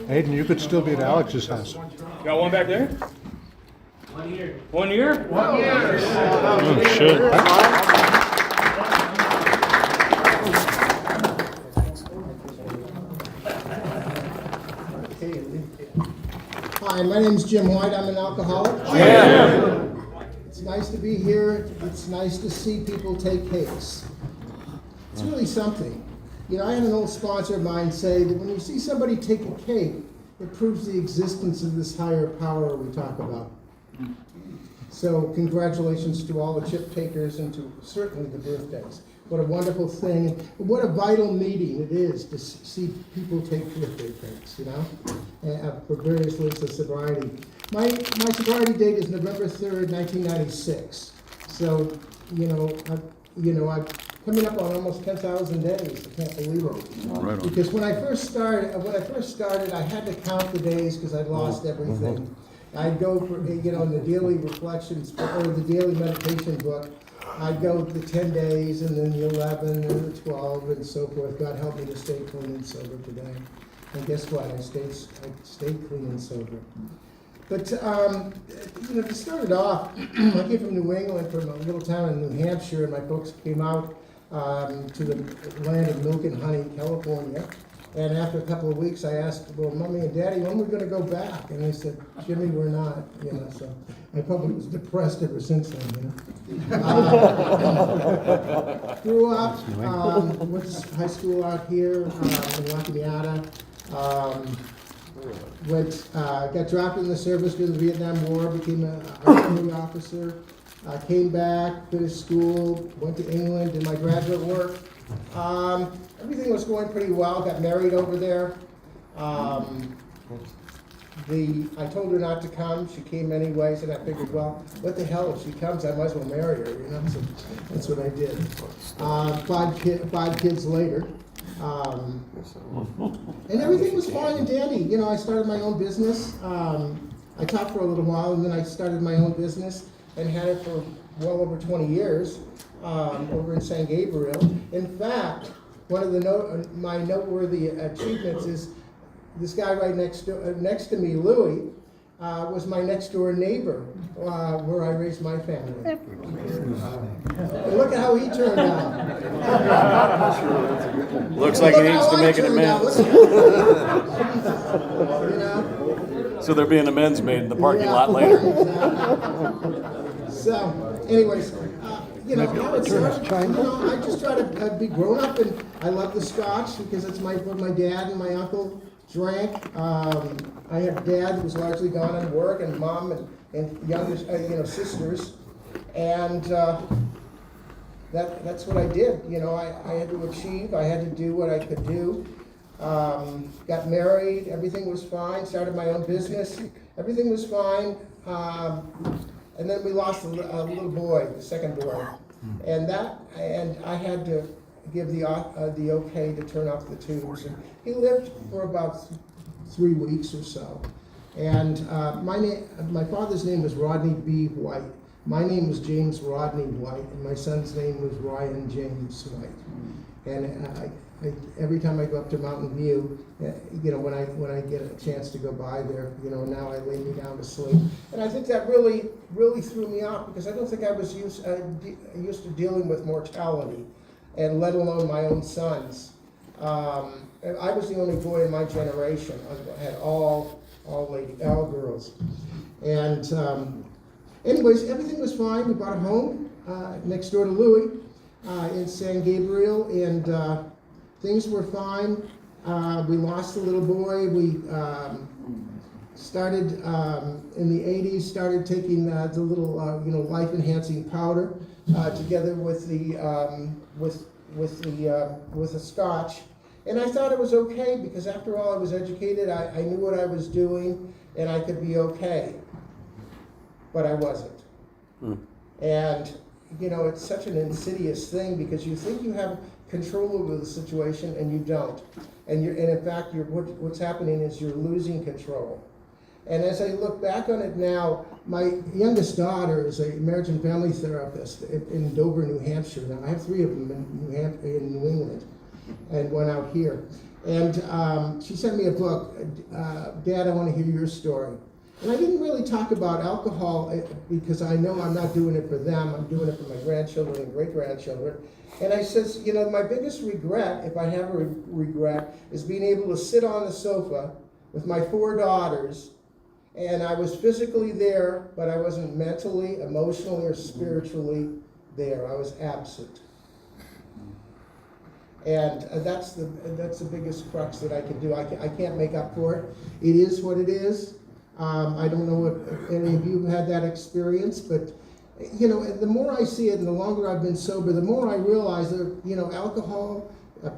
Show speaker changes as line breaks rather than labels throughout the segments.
Aiden, you could still be at Alex's house.
Got one back there? 1 year. 1 year? 1 year.
Oh, shit.
Hi, my name's Jim White. I'm an alcoholic.
Yeah.
It's nice to be here. It's nice to see people take cakes. It's really something. You know, I had an old sponsor of mine say that when you see somebody take a cake, it proves the existence of this higher power we talk about. So congratulations to all the chip takers and to certainly the birthdays. What a wonderful thing. What a vital meeting it is to see people take birthday cakes, you know, for various lengths of sobriety. My sobriety date is November 3rd, 1996. So, I'm coming up on almost 10,000 days. I can't believe it.
Right on.
Because when I first started, I had to count the days because I'd lost everything. I'd go for, in the daily reflections or the daily meditation book, I'd go the 10 days and then the 11 and the 12 and so forth. God help me to stay clean and sober today. And guess what? I stayed clean and sober. But, to start it off, I came from New England, from a little town in New Hampshire, and my folks came out to the land of milk and honey, California. And after a couple of weeks, I asked, well, Mommy and Daddy, when are we going to go back? And they said, Jimmy, we're not. So I probably was depressed ever since then. Grew up, went to high school out here in La Cañada. Got drafted in the service during the Vietnam War, became an artillery officer. Came back, finished school, went to England, did my graduate work. Everything was going pretty well, got married over there. I told her not to come, she came anyways, and I figured, well, what the hell, if she comes, I might as well marry her, so that's what I did. 5 kids later. And everything was fine and dandy. I started my own business. I taught for a little while, and then I started my own business and had it for well over 20 years over in San Gabriel. In fact, one of my noteworthy achievements is this guy right next to me, Louis, was my next door neighbor where I raised my family. Look at how he turned out.
Looks like he needs to make an amends. So there'll be an amends made in the parking lot later.
Exactly. So, anyways, how it started, I just try to be grown up, and I love the scotch because it's what my dad and my uncle drank. I have a dad who was largely gone on work, and mom and younger, sisters, and that's what I did. I had to achieve. I had to do what I could do. Got married. Everything was fine. Started my own business. Everything was fine. And then we lost a little boy, the second boy, and I had to give the okay to turn off the tubes. And he lived for about 3 weeks or so. And my father's name was Rodney B. White. My name was James Rodney White, and my son's name was Ryan James White. And every time I go up to Mountain View, when I get a chance to go by there, now I lay me down to sleep. And I think that really, really threw me off because I don't think I was used to dealing with mortality, and let alone my own sons. I was the only boy in my generation. I had all girls. And anyways, everything was fine. We bought a home next door to Louis in San Gabriel, and things were fine. We lost the little boy. We started in the 80s, started taking the little life-enhancing powder together with the scotch. And I thought it was okay because after all, I was educated. I knew what I was doing, and I could be okay. But I wasn't. And it's such an insidious thing because you think you have control over the situation and you don't. And in fact, what's happening is you're losing control. And as I look back on it now, my youngest daughter is a marriage and family therapist in Dover, New Hampshire. Now I have 3 of them in New England, and one out here. And she sent me a book, Dad, I want to hear your story. And I didn't really talk about alcohol because I know I'm not doing it for them. I'm doing it for my grandchildren and great-grandchildren. And I says, you know, my biggest regret, if I have a regret, is being able to sit on the sofa with my 4 daughters, and I was physically there, but I wasn't mentally, emotionally, or spiritually there. I was absent. And that's the biggest crux that I can do. I can't make up for it. It is what it is. I don't know if any of you have had that experience, but you know, the more I see it and the longer I've been sober, the more I realize that, you know, alcohol,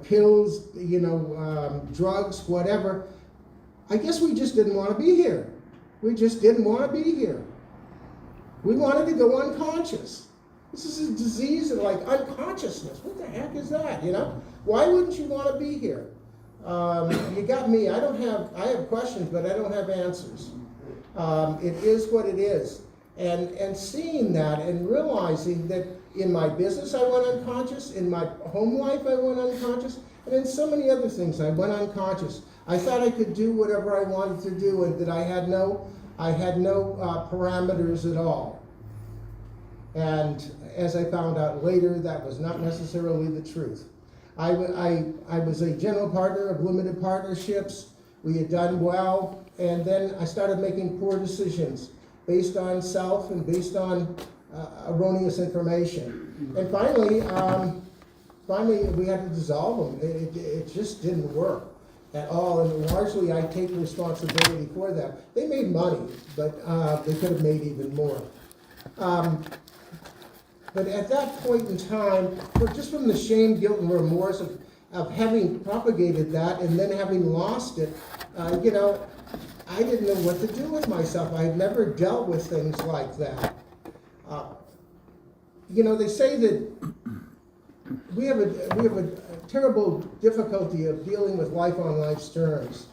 pills, you know, drugs, whatever, I guess we just didn't want to be here. We just didn't want to be here. We wanted to go unconscious. This is a disease of like unconsciousness. What the heck is that, you know? Why wouldn't you want to be here? You got me. I have questions, but I don't have answers. It is what it is. And seeing that and realizing that in my business I went unconscious, in my home life I went unconscious, and in so many other things I went unconscious. I thought I could do whatever I wanted to do and that I had no parameters at all. And as I found out later, that was not necessarily the truth. I was a general partner of limited partnerships. We had done well, and then I started making poor decisions based on self and based on erroneous information. And finally we had to dissolve them. It just didn't work at all, and largely I take responsibility for that. They made money, but they could have made even more. But at that point in time, just from the shame, guilt, and remorse of having propagated that and then having lost it, you know, I didn't know what to do with myself. I had never dealt with things like that. You know, they say that we have a terrible difficulty of dealing with life on life's terms.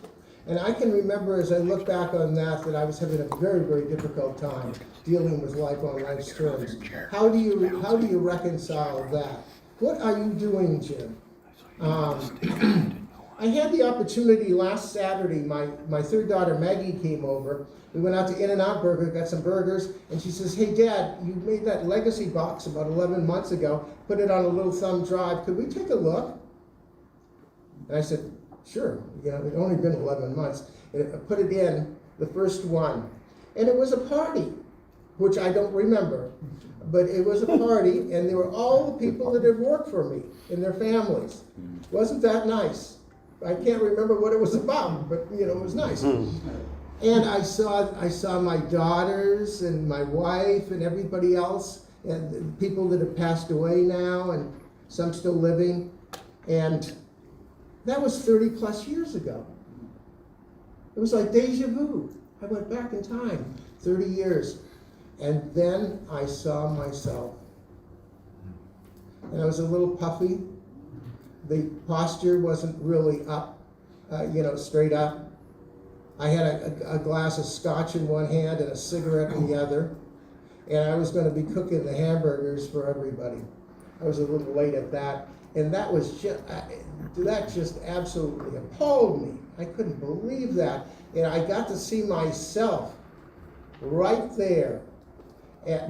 And I can remember as I look back on that I was having a very, very difficult time dealing with life on life's terms. How do you reconcile that? What are you doing, Jim? I had the opportunity last Saturday, my third daughter Maggie came over. We went out to In-N-Out Burger, got some burgers, and she says, hey Dad, you made that legacy box about 11 months ago, put it on a little thumb drive, could we take a look? And I said, sure, you know, it'd only been 11 months. And I put it in, the first one. And it was a party, which I don't remember. But it was a party, and there were all the people that had worked for me and their families. Wasn't that nice? I can't remember what it was about, but you know, it was nice. And I saw my daughters and my wife and everybody else, and people that have passed away now, and some still living. And that was 30 plus years ago. It was like deja vu. I went back in time, 30 years. And then I saw myself. And I was a little puffy. The posture wasn't really up, you know, straight up. I had a glass of scotch in one hand and a cigarette in the other. And I was going to be cooking the hamburgers for everybody. I was a little late at that. And that was just, that just absolutely appalled me. I couldn't believe that. And I got to see myself right there,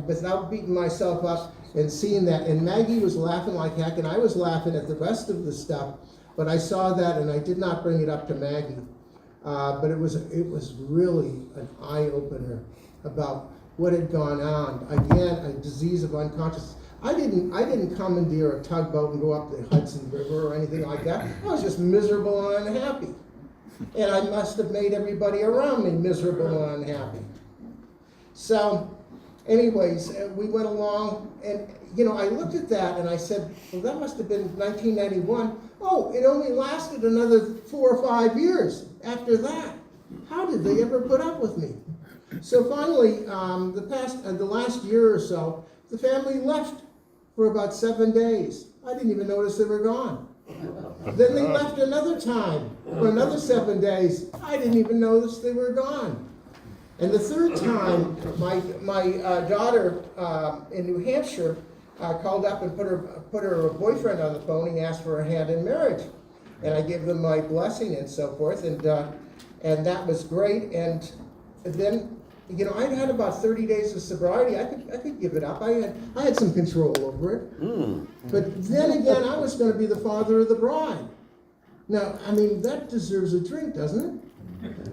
without beating myself up and seeing that. And Maggie was laughing like heck, and I was laughing at the rest of the stuff. But I saw that, and I did not bring it up to Maggie. But it was really an eye-opener about what had gone on. Again, a disease of unconsciousness. I didn't commandeer a tugboat and go up the Hudson River or anything like that. I was just miserable and unhappy. And I must have made everybody around me miserable and unhappy. So, anyways, we went along, and you know, I looked at that and I said, well, that must have been 1991. Oh, it only lasted another 4 or 5 years after that. How did they ever put up with me? So finally, the last year or so, the family left for about 7 days. I didn't even notice they were gone. Then they left another time for another 7 days. I didn't even notice they were gone. And the third time, my daughter in New Hampshire called up and put her boyfriend on the phone. He asked for her hand in marriage. and I gave them my blessing and so forth, and that was great. And then, you know, I'd had about 30 days of sobriety. I could give it up. I had some control over it. But then again, I was going to be the father of the bride. Now, I mean, that deserves a drink, doesn't it?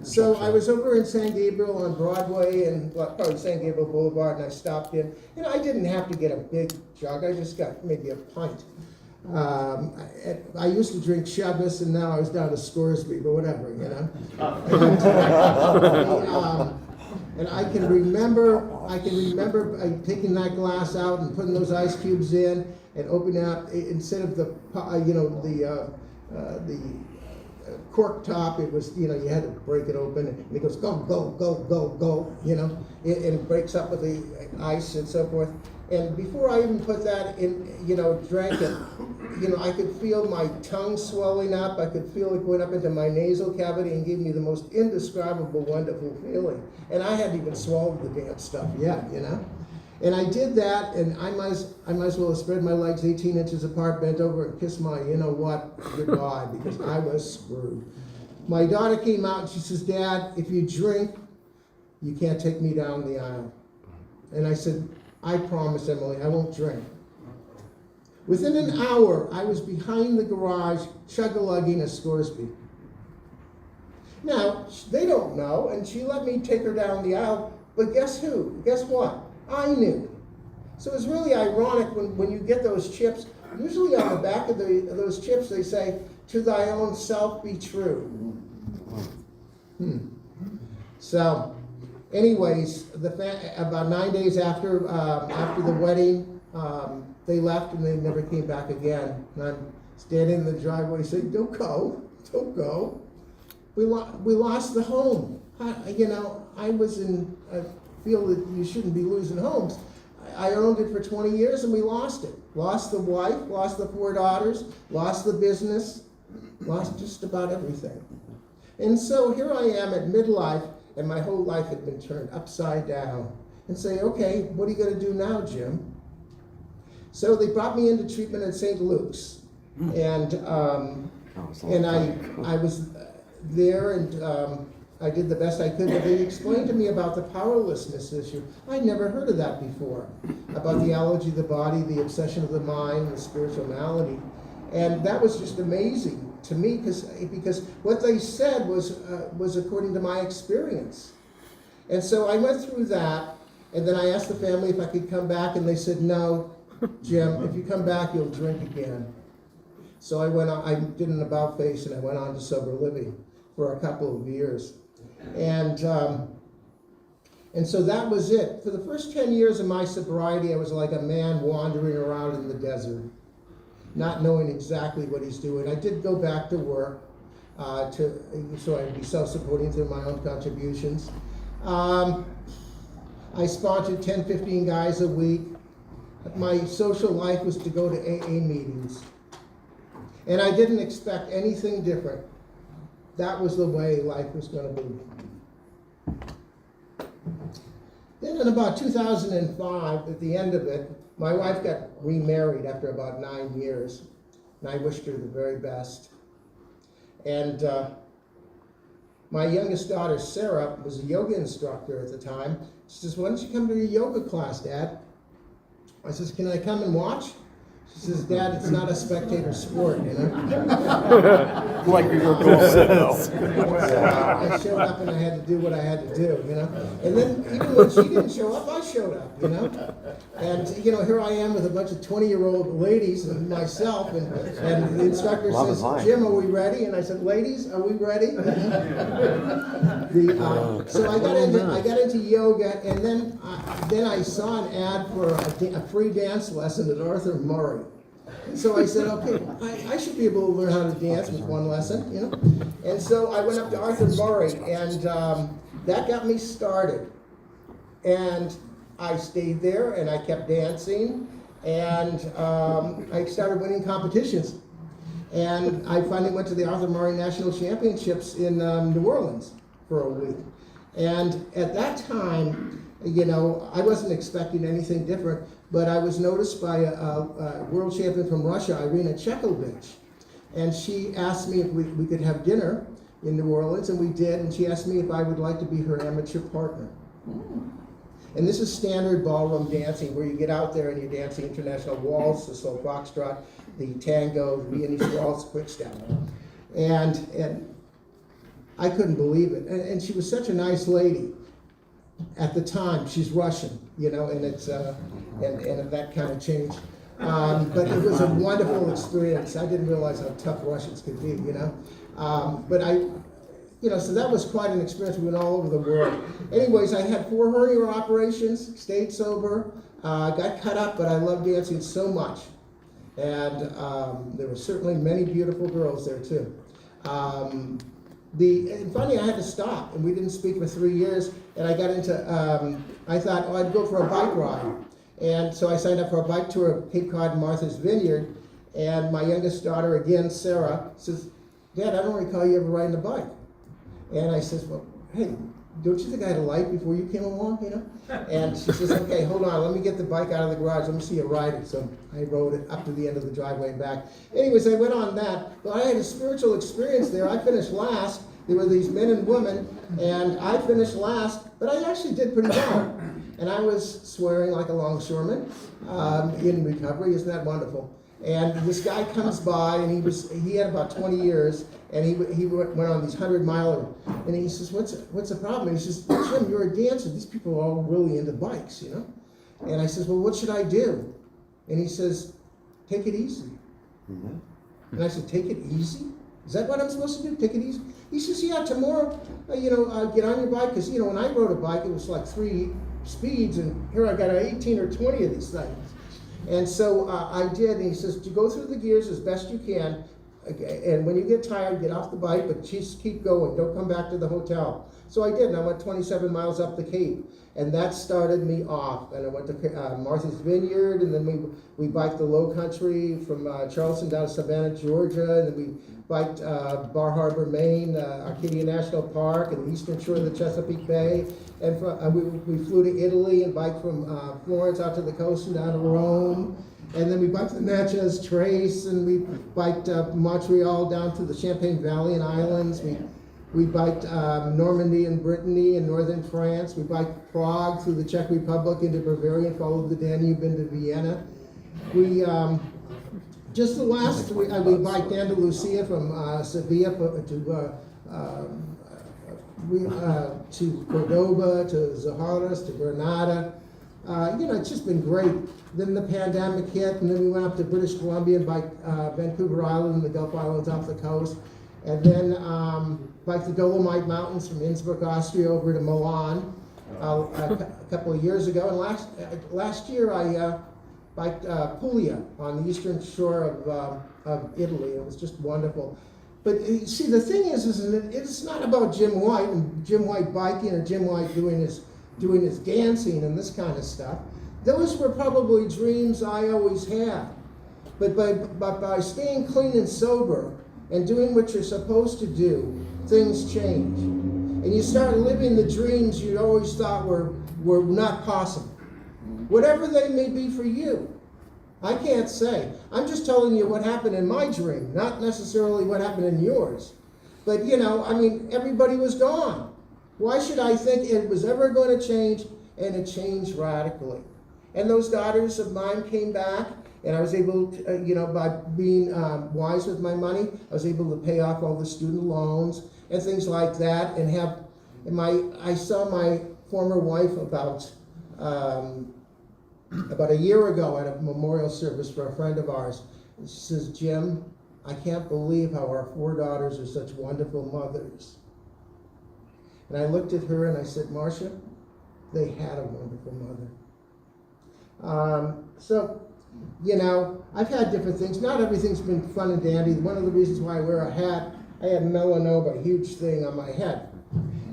So I was over in San Gabriel on Broadway and probably San Gabriel Boulevard, and I stopped in. You know, I didn't have to get a big jug. I just got maybe a pint. I used to drink Shabbos, and now I was down to Scoresby, but whatever, you know. And I can remember taking that glass out and putting those ice cubes in and opening up instead of the cork top. It was, you know, you had to break it open, and it goes go go go go go, you know, and it breaks up with the ice and so forth. And before I even put that in, you know, drank it, you know, I could feel my tongue swelling up. I could feel it going up into my nasal cavity and gave me the most indescribable, wonderful feeling. And I hadn't even swallowed the damn stuff yet, you know. And I did that, and I might as well have spread my legs 18 inches apart, bent over, and kissed my, you know what, goodbye, because I was screwed. My daughter came out and she says, "Dad, if you drink, you can't take me down the aisle." And I said, "I promise, Emily, I won't drink." Within an hour, I was behind the garage, chug-a-lugging a Scoresby. Now, they don't know, and she let me take her down the aisle, but guess who? Guess what? I knew. So it's really ironic when you get those chips. Usually on the back of those chips they say, "To thy own self be true." So, anyways, about 9 days after the wedding, they left and they never came back again. And I'm standing in the driveway saying, "Don't go, don't go." We lost the home. You know, I feel that you shouldn't be losing homes. I owned it for 20 years and we lost it. Lost the wife, lost the 4 daughters, lost the business, lost just about everything. And so here I am at midlife, and my whole life had been turned upside down. And say, "Okay, what are you going to do now, Jim?" So they brought me into treatment at St. Luke's. And I was there, and I did the best I could, but they explained to me about the powerlessness issue. I'd never heard of that before, about the allergy of the body, the obsession of the mind, the spiritual malady. And that was just amazing to me, because what they said was according to my experience. And so I went through that, and then I asked the family if I could come back, and they said, "No, Jim, if you come back, you'll drink again." So I did an about face, and I went on to sober living for a couple of years. And so that was it. For the first 10 years of my sobriety, I was like a man wandering around in the desert, not knowing exactly what he's doing. I did go back to work, so I'd be self-supporting through my own contributions. I sponsored 10, 15 guys a week. My social life was to go to AA meetings. And I didn't expect anything different. That was the way life was going to be. Then in about 2005, at the end of it, my wife got remarried after about 9 years. And I wished her the very best. And my youngest daughter, Sarah, was a yoga instructor at the time. She says, "Why don't you come to your yoga class, Dad?" I says, "Can I come and watch?" She says, "Dad, it's not a spectator sport, you know."
Like we were going to say, though.
I showed up and I had to do what I had to do, you know. And then even when she didn't show up, I showed up, you know. And, you know, here I am with a bunch of 20-year-old ladies and myself, and the instructor says, "Jim, are we ready?" And I said, "Ladies, are we ready?" So I got into yoga, and then I saw an ad for a free dance lesson at Arthur Murray. So I said, "Okay, I should be able to learn how to dance with one lesson, you know." And so I went up to Arthur Murray, and that got me started. And I stayed there, and I kept dancing, and I started winning competitions. And I finally went to the Arthur Murray National Championships in New Orleans for a week. And at that time, you know, I wasn't expecting anything different, but I was noticed by a world champion from Russia, Irina Chekhovich. And she asked me if we could have dinner in New Orleans, and we did, and she asked me if I would like to be her amateur partner. And this is standard ballroom dancing, where you get out there and you dance the international waltz, the slow foxtrot, the tango, the Viennese waltz, quick step. And I couldn't believe it. And she was such a nice lady. At the time, she's Russian, you know, and it's and that kind of changed. But it was a wonderful experience. I didn't realize how tough Russians could be, you know. But so that was quite an experience. We went all over the world. Anyways, I had 4 hernia operations, stayed sober, got cut up, but I loved dancing so much. And there were certainly many beautiful girls there too. And finally, I had to stop, and we didn't speak for 3 years. And I got into, I thought, I'd go for a bike ride. And so I signed up for a bike tour of Cape Cod and Martha's Vineyard. And my youngest daughter, again, Sarah, says, "Dad, I don't recall you ever riding a bike." And I says, "Well, hey, don't you think I had a light before you came along, you know?" And she says, "Okay, hold on, let me get the bike out of the garage, let me see you ride it." So I rode it up to the end of the driveway and back. Anyways, I went on that, but I had a spiritual experience there. I finished last. There were these men and women, and I finished last, but I actually did pretty well. And I was swearing like a longshoreman in recovery. Isn't that wonderful? And this guy comes by, and he had about 20 years, and he went on these 100-miler, and he says, what's the problem? And he says, "Jim, you're a dancer. These people are all really into bikes, you know?" And I says, "Well, what should I do?" And he says, "Take it easy." And I said, "Take it easy? Is that what I'm supposed to do? Take it easy?" He says, "Yeah, tomorrow, get on your bike." Because, when I rode a bike, it was like 3 speeds, and here I got 18 or 20 of these things. And so I did, and he says, "You go through the gears as best you can, and when you get tired, get off the bike, but just keep going. Don't come back to the hotel." So I did, and I went 27 miles up the Cape, and that started me off. And I went to Martha's Vineyard, and then we biked the low country from Charleston down to Savannah, Georgia, and then we biked Bar Harbor, Maine, Arcadia National Park, and the eastern shore of the Chesapeake Bay. And we flew to Italy and biked from Florence out to the coast and down to Rome. And then we biked the Natchez Trace, and we biked Montreal down to the Champagne Valley and Islands. We biked Normandy and Brittany in northern France. We biked Prague through the Czech Republic into Bavaria and followed the Danube into Vienna. We just the last we biked Andalusia from Sevilla to Cordoba, to Zaharas, to Granada. It's just been great. Then the pandemic hit, and then we went up to British Columbia and biked Vancouver Island and the Gulf Islands off the coast. And then biked the Dolomite Mountains from Innsbruck, Austria, over to Milan a couple of years ago. And last year I biked Puglia on the eastern shore of Italy. It was just wonderful. But see, the thing is it's not about Jim White and Jim White biking or Jim White doing his dancing and this kind of stuff. Those were probably dreams I always had. But by staying clean and sober and doing what you're supposed to do, things change. And you start living the dreams you always thought were not possible. Whatever they may be for you. I can't say. I'm just telling you what happened in my dream, not necessarily what happened in yours. But everybody was gone. Why should I think it was ever going to change? And it changed radically. And those daughters of mine came back, and I was able to, by being wise with my money, I was able to pay off all the student loans and things like that. I saw my former wife about a year ago at a memorial service for a friend of ours. And she says, "Jim, I can't believe how our 4 daughters are such wonderful mothers." And I looked at her and I said, "Marcia, they had a wonderful mother." I've had different things. Not everything's been fun and dandy. One of the reasons why I wear a hat, I had melanoma, a huge thing on my head.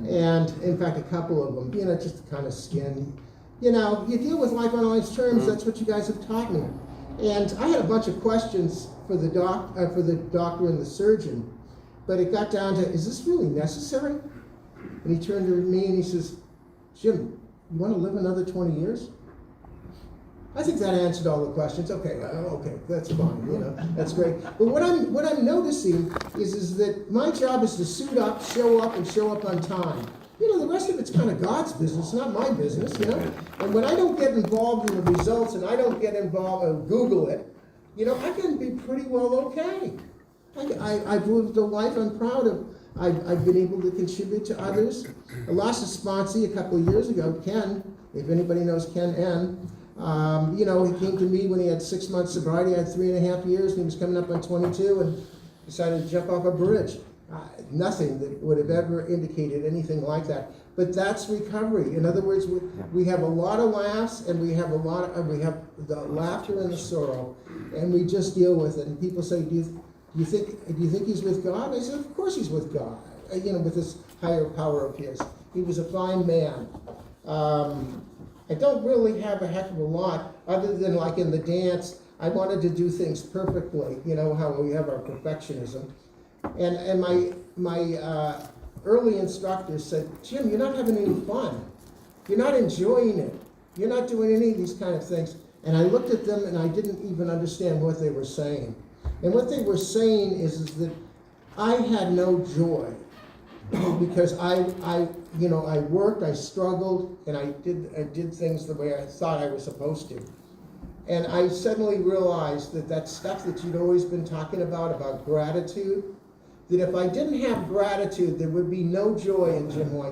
And in fact, a couple of them, just the kind of skin. You deal with life on life's terms. That's what you guys have taught me. And I had a bunch of questions for the doctor and the surgeon, but it got down to, is this really necessary? And he turned to me and he says, "Jim, you want to live another 20 years? I think that answered all the questions. Okay, okay, that's fine, you know, that's great. But what I'm noticing is that my job is to suit up, and show up on time. You know, the rest of it's kind of God's business, not my business, you know? And when I don't get involved in the results and I don't get involved and Google it, you know, I can be pretty well okay. I've lived a life I'm proud of. I've been able to contribute to others. I lost a sponsee a couple of years ago, Ken, if anybody knows Ken N. You know, he came to me when he had 6 months sobriety. I had 3.5 years, and he was coming up on 22, and decided to jump off a bridge. Nothing that would have ever indicated anything like that. But that's recovery. In other words, we have a lot of laughs, and we have the laughter and the sorrow, and we just deal with it. And people say, do you think he's with God? I said, of course he's with God. You know, with this higher power of his. He was a fine man. I don't really have a heck of a lot, other than like in the dance, I wanted to do things perfectly, you know, how we have our perfectionism. And my early instructors said, Jim, you're not having any fun. You're not enjoying it. You're not doing any of these kind of things. And I looked at them and I didn't even understand what they were saying. And what they were saying is that I had no joy. Because I worked, I struggled, and I did things the way I thought I was supposed to. And I suddenly realized that stuff that you'd always been talking about gratitude, that if I didn't have gratitude, there would be no joy in Jim White.